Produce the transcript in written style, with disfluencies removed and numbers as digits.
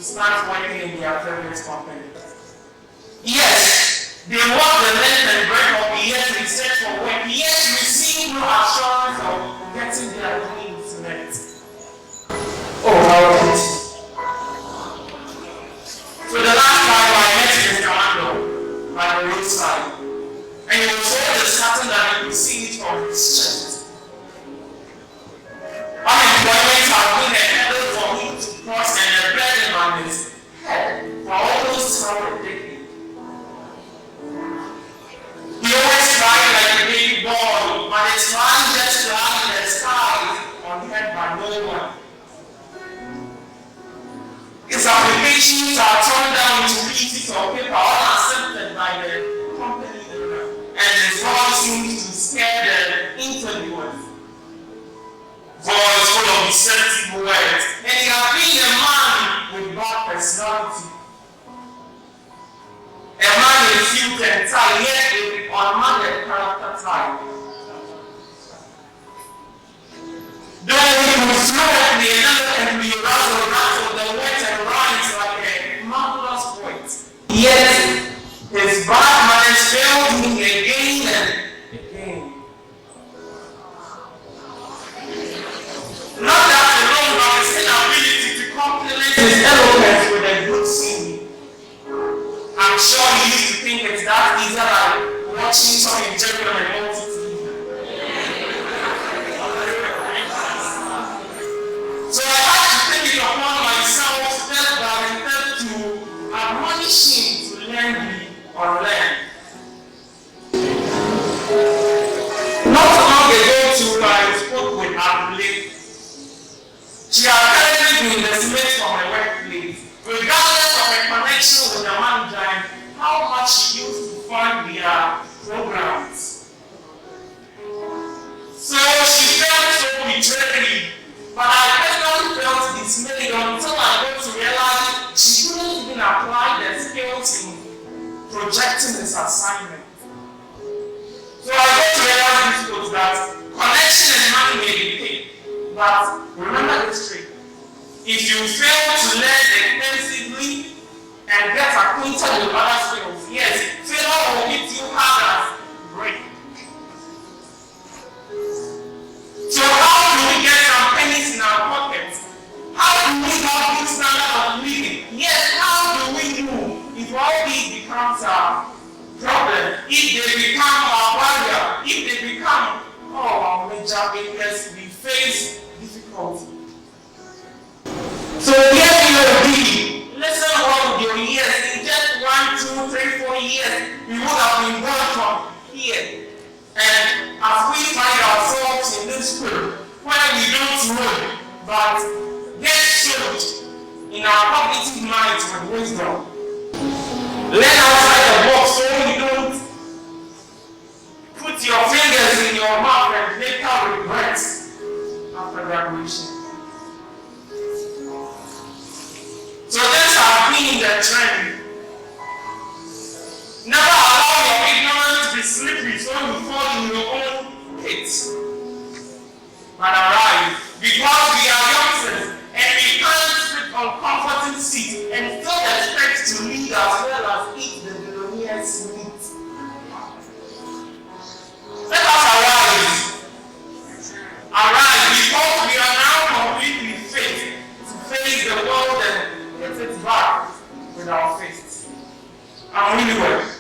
start working in their favorite company. Yes, they walk the length and breadth of the years they search for work, yet receive no assurance of getting their needs met. Oh, how it. So the last time I met Mr. Emmanuel by the roadside, and he was so disheartened that he could see it from his chest. Unemployment has been a hurdle for him to cross and a burden on his head for almost half a decade. He always cried like a baby boy, but his mind just flying in the sky, unheard by no one. His applications are turned down into pieces of paper, unaccepted by the company owner, and his voice seems to scare the interviewers. Voice full of deceptive words, and he has been a man with bad personality. A man with suit and tie, yet with unmarked character type. Though he was fluently enough and be rattle the wet and rhymes like a marvelous poet, yet his bad manners failed him again and again. Not that alone, but his inability to complement his eloquence with a good singing. I'm sure he used to think it's that easy like watching some enjoyment and multitude. So I had to take it upon myself step by step to admonish him to learn the unlearned. Not long ago, too, I spoke with Adelaide. She has currently been dismissed from her workplace, regardless of her connection with the manager and how much she used to fund their programs. So she felt so betrayed, but I personally felt dismayed until I got to realize she couldn't even apply the skills in projecting this assignment. So I got to realize this was that connection and money may be paid, but remember this trick. If you fail to learn extensively and get acquainted with other skills, yes, failure will hit you hard as break. So how do we get some pennies in our pockets? How do we have good standard of living? Yes, how do we do if all these becomes our problem? If they become our barrier, if they become our major weakness, we face difficulty. So here you will be. Listen well with your ears. In just 1, 2, 3, 4 years, we would have been born from here. And as we find ourselves in this school, where we don't know, but get shaped in our cognitive minds with wisdom. Learn outside the box so you don't put your fingers in your mouth and later regret after graduation. So this has been the trend. Never allow your ignorance to be slippery so you fall in your own pit. But arise, because we are youngsters and we can't sit on comforting seats and still expect to lead as well as eat the billionaire's meat. Let us arise. Arise, because we are now completely fit to face the world and hit it back with our fists. I'm WiliWord.